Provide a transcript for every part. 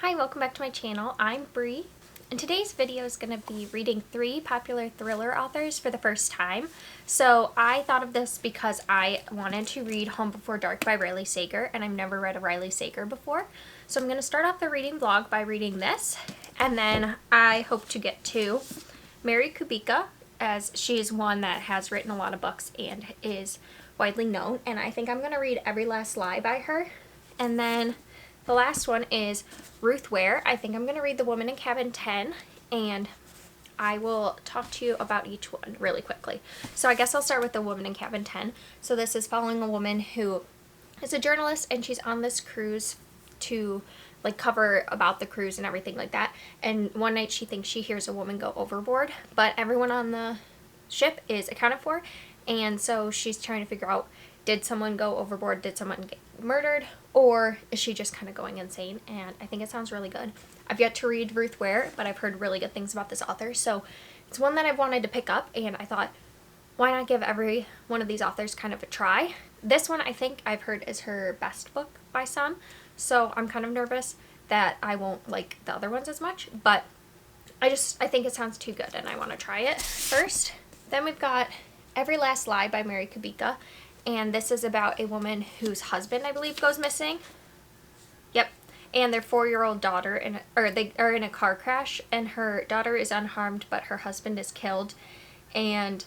Hi, welcome back to my channel. I'm Bree, and today's video is going to be reading 3 popular thriller authors for the first time. So I thought of this because I wanted to read Home Before Dark by Riley Sager, and I've never read a Riley Sager before. So I'm going to start off the reading vlog by reading this, and then I hope to get to Mary Kubica, as she's one that has written a lot of books and is widely known, and I think I'm going to read Every Last Lie by her. And then the last one is Ruth Ware. I think I'm going to read The Woman in Cabin 10, and I will talk to you about each one really quickly. So I guess I'll start with The Woman in Cabin 10. So this is following a woman who is a journalist, and she's on this cruise to cover about the cruise and everything like that. And one night she thinks she hears a woman go overboard, but everyone on the ship is accounted for, and so she's trying to figure out, did someone go overboard? Did someone get murdered? Or is she just kind of going insane? And I think it sounds really good. I've yet to read Ruth Ware, but I've heard really good things about this author. So it's one that I've wanted to pick up, and I thought, why not give every one of these authors kind of a try? This one I think I've heard is her best book by some. So I'm kind of nervous that I won't like the other ones as much. But I think it sounds too good, and I want to try it first. Then we've got Every Last Lie by Mary Kubica. And this is about a woman whose husband, I believe, goes missing. Yep. And their 4-year-old daughter, they are in a car crash, and her daughter is unharmed, but her husband is killed. And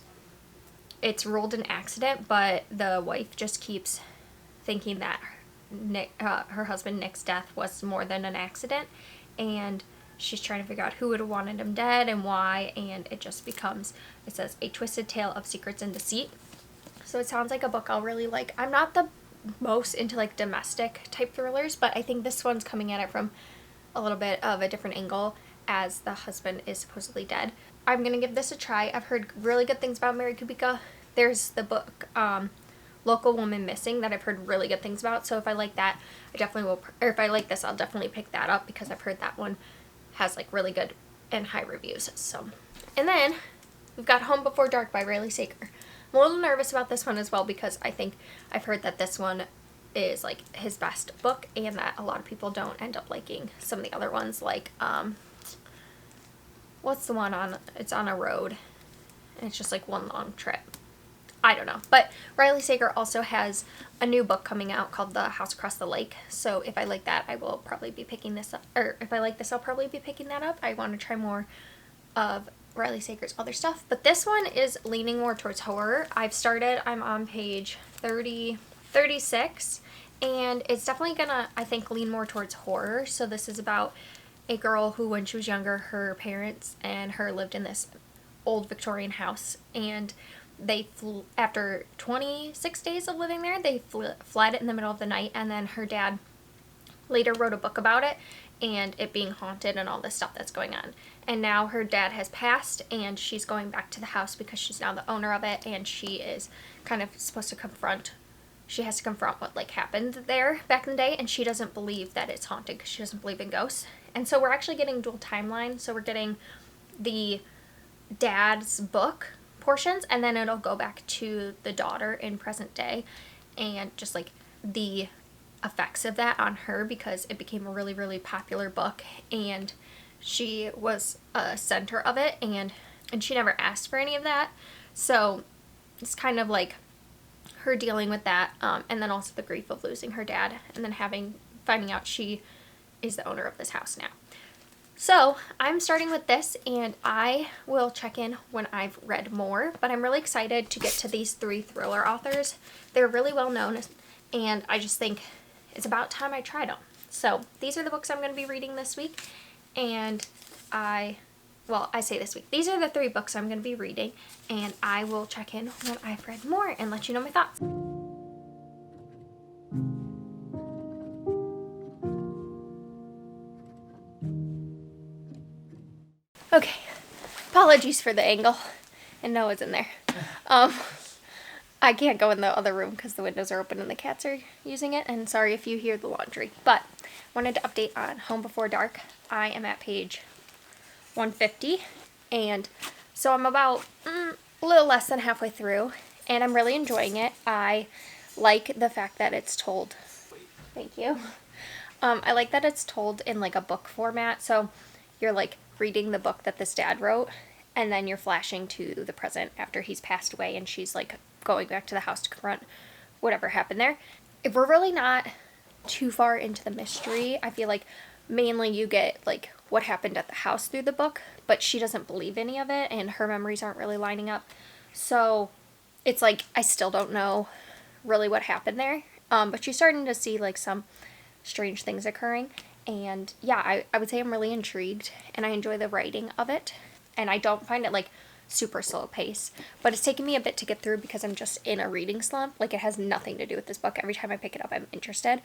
it's ruled an accident, but the wife just keeps thinking that her husband Nick's death was more than an accident. And she's trying to figure out who would have wanted him dead and why. And it just becomes, it says, a twisted tale of secrets and deceit. So it sounds like a book I'll really like. I'm not the most into domestic type thrillers, but I think this one's coming at it from a little bit of a different angle, as the husband is supposedly dead. I'm going to give this a try. I've heard really good things about Mary Kubica. There's the book Local Woman Missing that I've heard really good things about. So if I like that, I definitely will, or if I like this, I'll definitely pick that up, because I've heard that one has really good and high reviews. So, and then we've got Home Before Dark by Riley Sager. I'm a little nervous about this one as well, because I think I've heard that this one is his best book, and that a lot of people don't end up liking some of the other ones, what's the one on, it's on a road and it's just one long trip. I don't know. But Riley Sager also has a new book coming out called The House Across the Lake. So if I like that, I will probably be picking this up. Or if I like this, I'll probably be picking that up. I want to try more of Riley Sager's other stuff. But this one is leaning more towards horror. I'm on page 36. And it's definitely gonna, I think, lean more towards horror. So this is about a girl who, when she was younger, her parents and her lived in this old Victorian house. And they after 26 days of living there, they fled in the middle of the night, and then her dad later wrote a book about it and it being haunted and all this stuff that's going on. And now her dad has passed, and she's going back to the house because she's now the owner of it, and she is kind of supposed to confront what happened there back in the day, and she doesn't believe that it's haunted because she doesn't believe in ghosts. And so we're actually getting dual timelines. So we're getting the dad's book portions, and then it'll go back to the daughter in present day, and just the effects of that on her, because it became a really, really popular book, and she was a center of it, and she never asked for any of that. So it's kind of her dealing with that, and then also the grief of losing her dad, and then finding out she is the owner of this house now. So I'm starting with this, and I will check in when I've read more, but I'm really excited to get to these 3 thriller authors. They're really well known, and I just think it's about time I tried them. So these are the books I'm going to be reading this week, and I say this week. These are the 3 books I'm going to be reading, and I will check in when I've read more and let you know my thoughts. Okay, apologies for the angle, and Noah's in there. I can't go in the other room because the windows are open and the cats are using it, and sorry if you hear the laundry. But wanted to update on Home Before Dark. I am at page 150, and so I'm about a little less than halfway through, and I'm really enjoying it. I like the fact that it's told. Thank you. I like that it's told in like a book format, so you're like reading the book that this dad wrote, and then you're flashing to the present after he's passed away, and she's like going back to the house to confront whatever happened there. If we're really not too far into the mystery, I feel like mainly you get like what happened at the house through the book, but she doesn't believe any of it, and her memories aren't really lining up. So it's like I still don't know really what happened there. But she's starting to see like some strange things occurring. And yeah, I would say I'm really intrigued, and I enjoy the writing of it. And I don't find it like super slow pace, but it's taken me a bit to get through because I'm just in a reading slump. Like, it has nothing to do with this book. Every time I pick it up, I'm interested,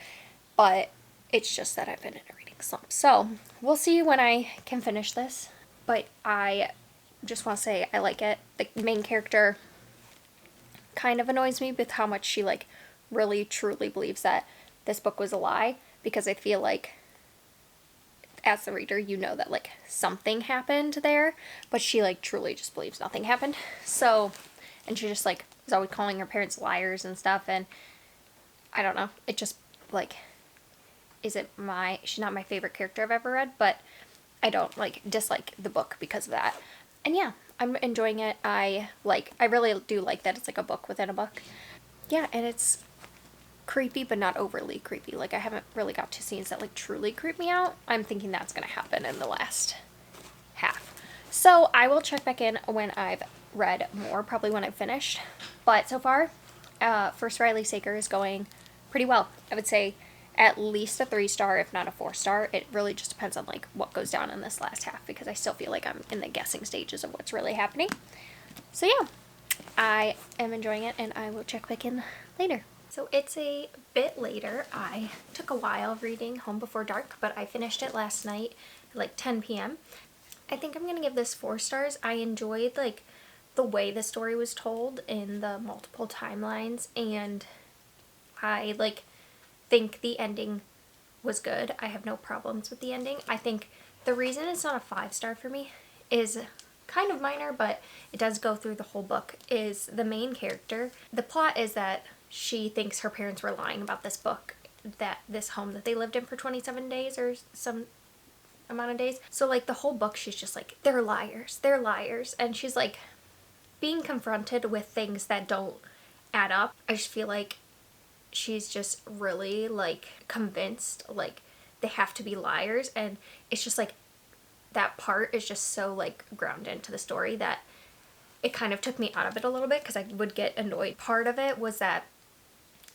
but it's just that I've been in a reading slump. So we'll see when I can finish this, but I just want to say I like it. The main character kind of annoys me with how much she like really truly believes that this book was a lie, because I feel like as the reader you know that like something happened there, but she like truly just believes nothing happened. So, and she just like is always calling her parents liars and stuff, and I don't know, it just like she's not my favorite character I've ever read, but I don't like dislike the book because of that. And yeah, I'm enjoying it. I really do like that it's like a book within a book. Yeah, and it's creepy, but not overly creepy. Like, I haven't really got to scenes that like truly creep me out. I'm thinking that's gonna happen in the last half. So I will check back in when I've read more, probably when I've finished. But so far, First Riley Saker is going pretty well. I would say at least a 3-star, if not a 4-star. It really just depends on like what goes down in this last half, because I still feel like I'm in the guessing stages of what's really happening. So yeah, I am enjoying it, and I will check back in later. So it's a bit later. I took a while reading Home Before Dark, but I finished it last night at like 10 p.m. I think I'm going to give this 4 stars. I enjoyed like the way the story was told in the multiple timelines, and I like think the ending was good. I have no problems with the ending. I think the reason it's not a 5-star for me is kind of minor, but it does go through the whole book, is the main character. The plot is that she thinks her parents were lying about this book, that this home that they lived in for 27 days or some amount of days. So like the whole book she's just like, they're liars, and she's like being confronted with things that don't add up. I just feel like she's just really like convinced like they have to be liars, and it's just like that part is just so like ground into the story that it kind of took me out of it a little bit, because I would get annoyed. Part of it was that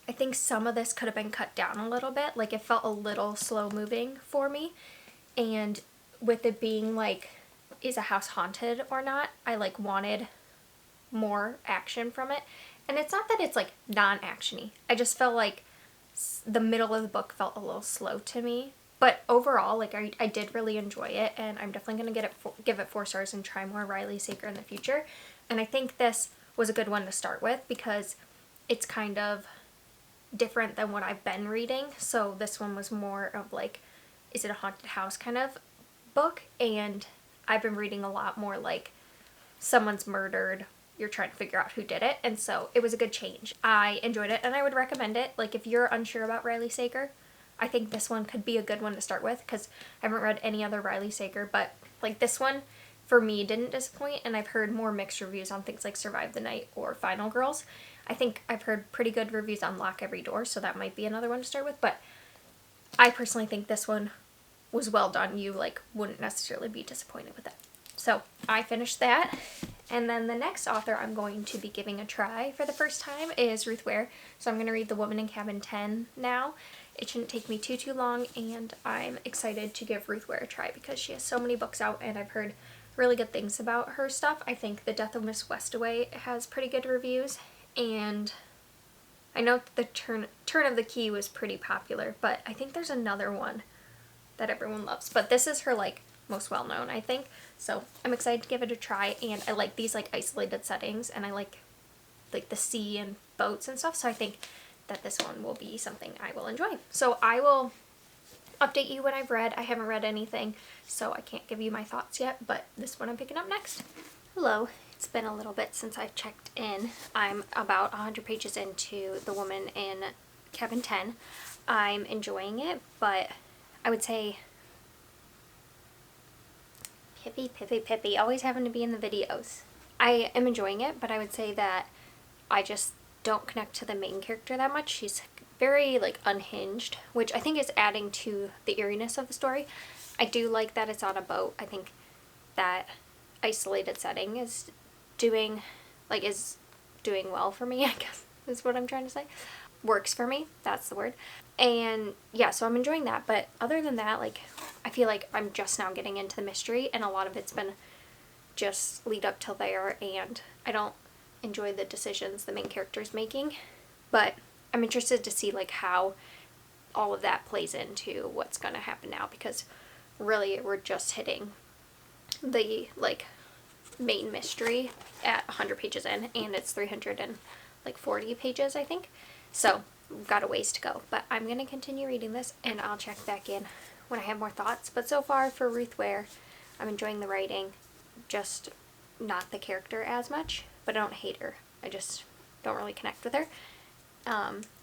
I think some of this could have been cut down a little bit. Like, it felt a little slow moving for me, and with it being like, is a house haunted or not, I like wanted more action from it. And it's not that it's like non-actiony, I just felt like the middle of the book felt a little slow to me. But overall, like, I did really enjoy it, and I'm definitely going to give it 4 stars and try more Riley Saker in the future. And I think this was a good one to start with, because it's kind of different than what I've been reading. So this one was more of like, is it a haunted house kind of book, and I've been reading a lot more like someone's murdered, you're trying to figure out who did it, and so it was a good change. I enjoyed it, and I would recommend it. Like, if you're unsure about Riley Saker, I think this one could be a good one to start with, because I haven't read any other Riley Saker, but like this one for me didn't disappoint, and I've heard more mixed reviews on things like Survive the Night or Final Girls. I think I've heard pretty good reviews on Lock Every Door, so that might be another one to start with, but I personally think this one was well done. You like wouldn't necessarily be disappointed with it. So I finished that, and then the next author I'm going to be giving a try for the first time is Ruth Ware. So I'm going to read The Woman in Cabin 10 now. It shouldn't take me too long, and I'm excited to give Ruth Ware a try because she has so many books out, and I've heard really good things about her stuff. I think The Death of Miss Westaway has pretty good reviews, and I know the Turn of the Key was pretty popular, but I think there's another one that everyone loves. But this is her like most well known, I think. So I'm excited to give it a try, and I like these like isolated settings, and I like the sea and boats and stuff, so I think that this one will be something I will enjoy. So I will update you when I've read. I haven't read anything, so I can't give you my thoughts yet, but this one I'm picking up next. Hello, it's been a little bit since I've checked in. I'm about 100 pages into The Woman in Cabin 10. I'm enjoying it, but I would say Pippi, always having to be in the videos. I am enjoying it, but I would say that I just don't connect to the main character that much. She's very like unhinged, which I think is adding to the eeriness of the story. I do like that it's on a boat. I think that isolated setting is doing well for me, I guess is what I'm trying to say. Works for me, that's the word. And yeah, so I'm enjoying that, but other than that, like, I feel like I'm just now getting into the mystery, and a lot of it's been just lead up till there, and I don't enjoy the decisions the main character's making, but I'm interested to see like how all of that plays into what's going to happen now, because really we're just hitting the like main mystery at 100 pages in, and it's 340 pages, I think. So we've got a ways to go, but I'm going to continue reading this, and I'll check back in when I have more thoughts. But so far for Ruth Ware, I'm enjoying the writing, just not the character as much, but I don't hate her. I just don't really connect with her.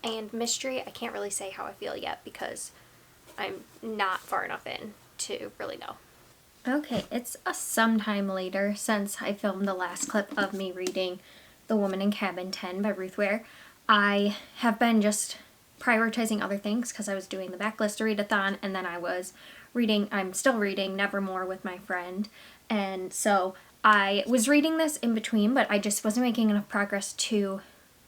And mystery, I can't really say how I feel yet because I'm not far enough in to really know. Okay, it's some time later since I filmed the last clip of me reading The Woman in Cabin 10 by Ruth Ware. I have been just prioritizing other things because I was doing the backlist readathon, and then I'm still reading Nevermore with my friend, and so I was reading this in between, but I just wasn't making enough progress to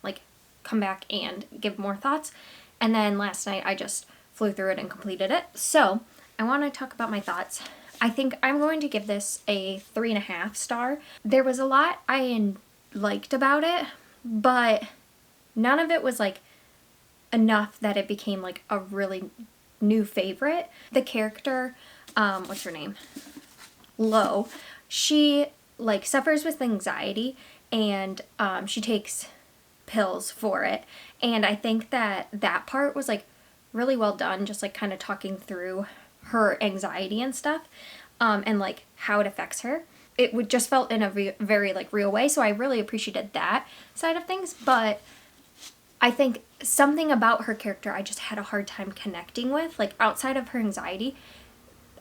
like come back and give more thoughts. And then last night I just flew through it and completed it. So I want to talk about my thoughts. I think I'm going to give this a 3.5 star. There was a lot I liked about it, but none of it was like enough that it became like a really new favorite. The character, what's her name? Lo, she like suffers with anxiety, and she takes pills for it, and I think that part was like really well done, just like kind of talking through her anxiety and stuff, and like how it affects her. It would just felt in a very like real way, so I really appreciated that side of things. But I think something about her character I just had a hard time connecting with, like outside of her anxiety.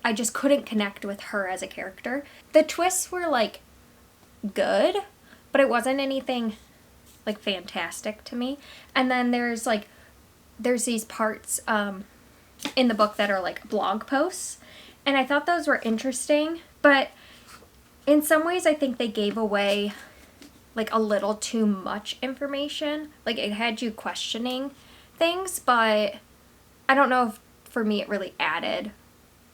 I just couldn't connect with her as a character. The twists were like good, but it wasn't anything like fantastic to me. And then there's these parts in the book that are like blog posts, and I thought those were interesting, but in some ways I think they gave away like a little too much information. Like it had you questioning things, but I don't know if for me it really added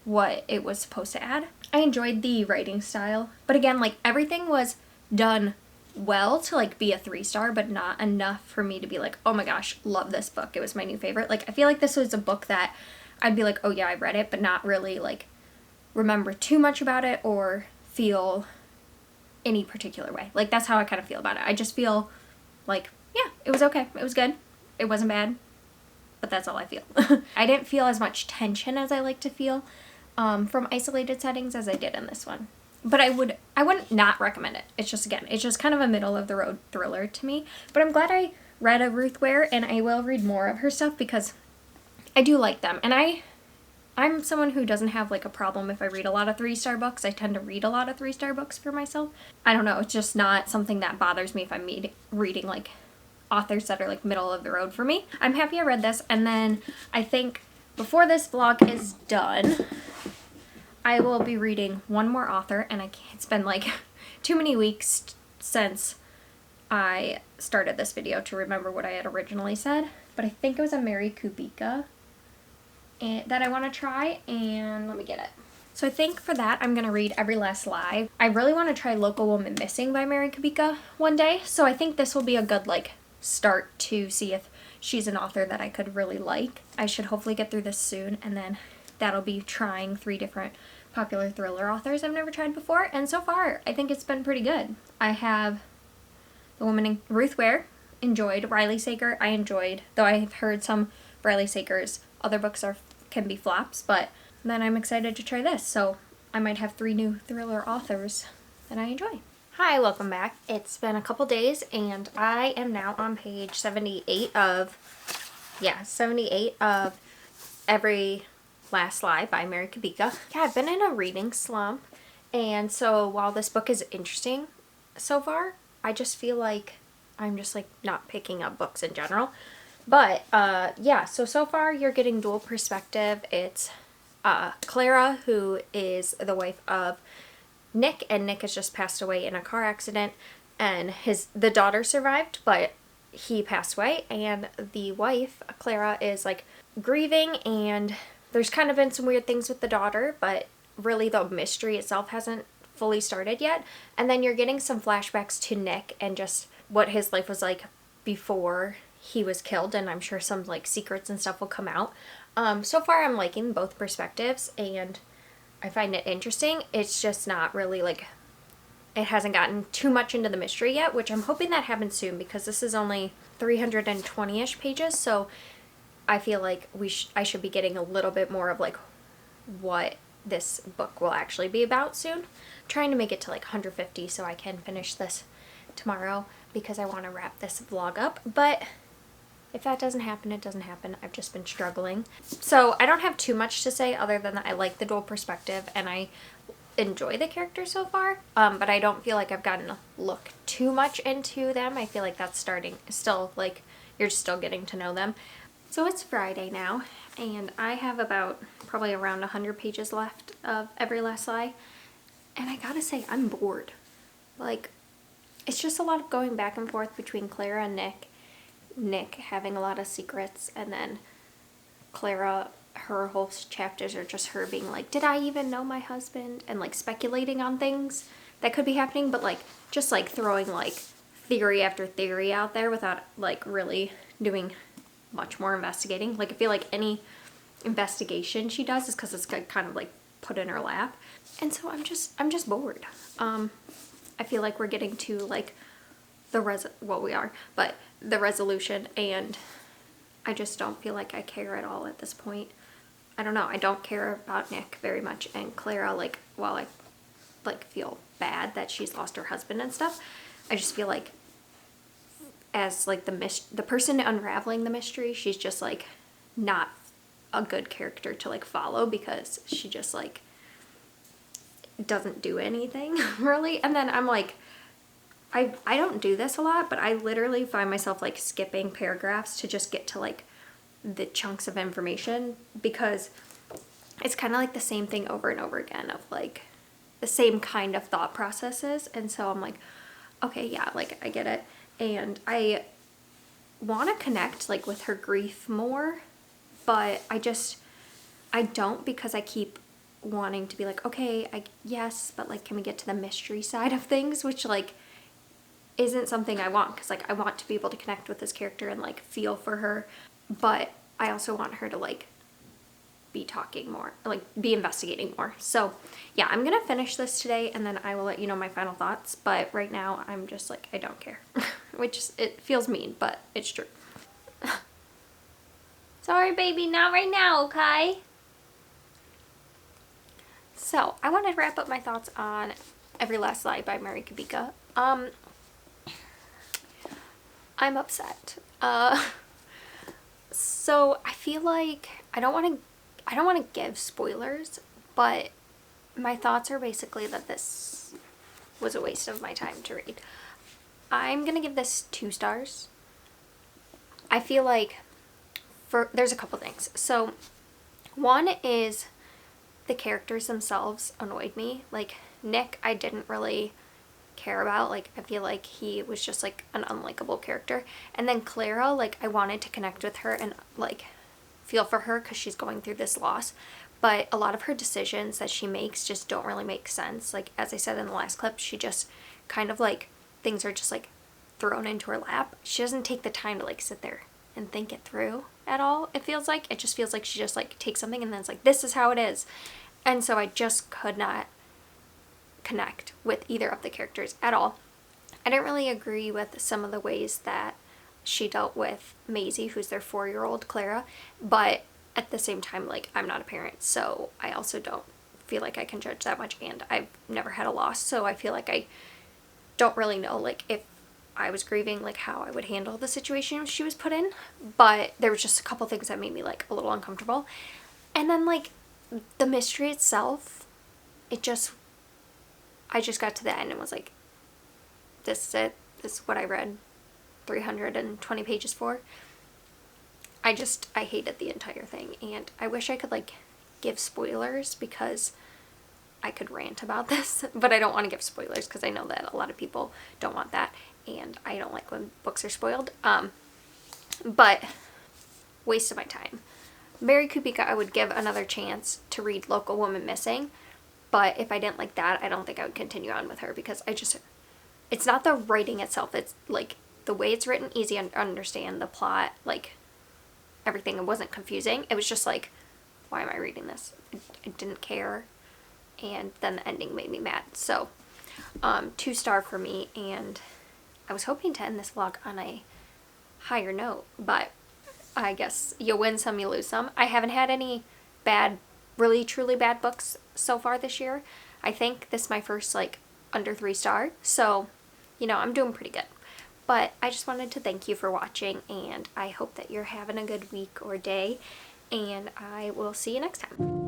what it was supposed to add. I enjoyed the writing style, but again, like everything was done well to like be a 3-star, but not enough for me to be like, oh my gosh, love this book, it was my new favorite. Like I feel like this was a book that I'd be like, oh yeah, I read it, but not really like remember too much about it or feel any particular way. Like that's how I kind of feel about it. I just feel like, yeah, it was okay, it was good, it wasn't bad, but that's all I feel. I didn't feel as much tension as I like to feel from isolated settings as I did in this one. But I wouldn't not recommend it. It's just kind of a middle of the road thriller to me. But I'm glad I read a Ruth Ware, and I will read more of her stuff because I do like them. And I'm someone who doesn't have like a problem if I read a lot of 3-star books. I tend to read a lot of 3-star books for myself. I don't know, it's just not something that bothers me if I'm reading like authors that are like middle of the road for me. I'm happy I read this, and then I think before this vlog is done, I will be reading one more author, and it's been like too many weeks since I started this video to remember what I had originally said, but I think it was a Mary Kubica that I want to try, and let me get it. So I think for that I'm going to read Every Last Lie. I really want to try Local Woman Missing by Mary Kubica one day, so I think this will be a good like start to see if she's an author that I could really like. I should hopefully get through this soon, and then that'll be trying 3 different popular thriller authors I've never tried before, and so far I think it's been pretty good. I have The Woman in Ruth Ware, enjoyed. Riley Sager I enjoyed, though I've heard some Riley Sager's other books can be flops, but then I'm excited to try this, so I might have 3 new thriller authors that I enjoy. Hi, welcome back. It's been a couple days, and I am now on page 78 of Every Last Lie by Mary Kubica. Yeah, I've been in a reading slump, and so while this book is interesting so far, I just feel like I'm just like not picking up books in general. But yeah, so far you're getting dual perspective. It's Clara, who is the wife of Nick, and Nick has just passed away in a car accident, and the daughter survived, but he passed away, and the wife, Clara, is like grieving, and there's kind of been some weird things with the daughter, but really the mystery itself hasn't fully started yet. And then you're getting some flashbacks to Nick and just what his life was like before he was killed, and I'm sure some like secrets and stuff will come out. So far I'm liking both perspectives, and I find it interesting. It's just not really like, it hasn't gotten too much into the mystery yet, which I'm hoping that happens soon, because this is only 320-ish pages, so I feel like I should be getting a little bit more of like what this book will actually be about soon. I'm trying to make it to like 150 so I can finish this tomorrow, because I want to wrap this vlog up, but if that doesn't happen, it doesn't happen. I've just been struggling. So I don't have too much to say other than that I like the dual perspective and I enjoy the characters so far, but I don't feel like I've gotten to look too much into them. I feel like that's still like you're still getting to know them. So it's Friday now, and I have about probably around 100 pages left of Every Last Lie, and I gotta say I'm bored. Like, it's just a lot of going back and forth between Clara and Nick having a lot of secrets, and then Clara, her whole chapters are just her being like, did I even know my husband? And like speculating on things that could be happening, but like just like throwing like theory after theory out there without like really doing much more investigating. Like I feel like any investigation she does is because it's kind of like put in her lap. And so I'm just bored. I feel like we're getting to like the resolution, and I just don't feel like I care at all at this point. I don't know, I don't care about Nick very much, and Clara, like, while I like feel bad that she's lost her husband and stuff, I just feel like as like the person unraveling the mystery, she's just like not a good character to like follow, because she just like doesn't do anything really. And then I'm like, I don't do this a lot, but I literally find myself like skipping paragraphs to just get to like the chunks of information, because it's kind of like the same thing over and over again of like the same kind of thought processes. And so I'm like, okay, yeah, like I get it. And I want to connect like with her grief more, but I don't, because I keep wanting to be like, okay, yes, but like, can we get to the mystery side of things, which like isn't something I want, because like I want to be able to connect with this character and like feel for her, but I also want her to like be talking more, like be investigating more. So yeah, I'm gonna finish this today and then I will let you know my final thoughts, but right now I'm just like, I don't care. Which it feels mean, but it's true. Sorry baby, not right now, okay? So I want to wrap up my thoughts on Every Last Lie by Mary Kubica. I'm upset. So I feel like I don't want to give spoilers, but my thoughts are basically that this was a waste of my time to read. I'm gonna give this 2 stars. I feel like there's a couple things. So one is the characters themselves annoyed me. Like Nick, I didn't really care about. Like I feel like he was just like an unlikable character. And then Clara, like I wanted to connect with her and like feel for her because she's going through this loss, but a lot of her decisions that she makes just don't really make sense. Like as I said in the last clip, she just kind of like, things are just like thrown into her lap. She doesn't take the time to like sit there and think it through at all. It just feels like she just like takes something and then it's like, this is how it is. And so I just could not connect with either of the characters at all. I didn't really agree with some of the ways that she dealt with Maisie, who's their 4-year-old Clara, but at the same time, like, I'm not a parent, so I also don't feel like I can judge that much, and I've never had a loss, so I feel like I don't really know, like, if I was grieving, like, how I would handle the situation she was put in, but there was just a couple things that made me, like, a little uncomfortable. And then, like, the mystery itself, I just got to the end and was like, this is it. This is what I read 320 pages for. I hated the entire thing, and I wish I could like give spoilers because I could rant about this, but I don't want to give spoilers because I know that a lot of people don't want that, and I don't like when books are spoiled. But waste of my time. Mary Kubica, I would give another chance to read Local Woman Missing, but if I didn't like that, I don't think I would continue on with her because it's not the writing itself, it's like the way it's written, easy to understand, the plot, like everything. It wasn't confusing. It was just like, why am I reading this? I didn't care, and then the ending made me mad. So 2-star for me, and I was hoping to end this vlog on a higher note, but I guess you win some, you lose some. I haven't had any bad, really truly bad books so far this year. I think this is my first like under 3-star, so you know, I'm doing pretty good. But I just wanted to thank you for watching, and I hope that you're having a good week or day, and I will see you next time.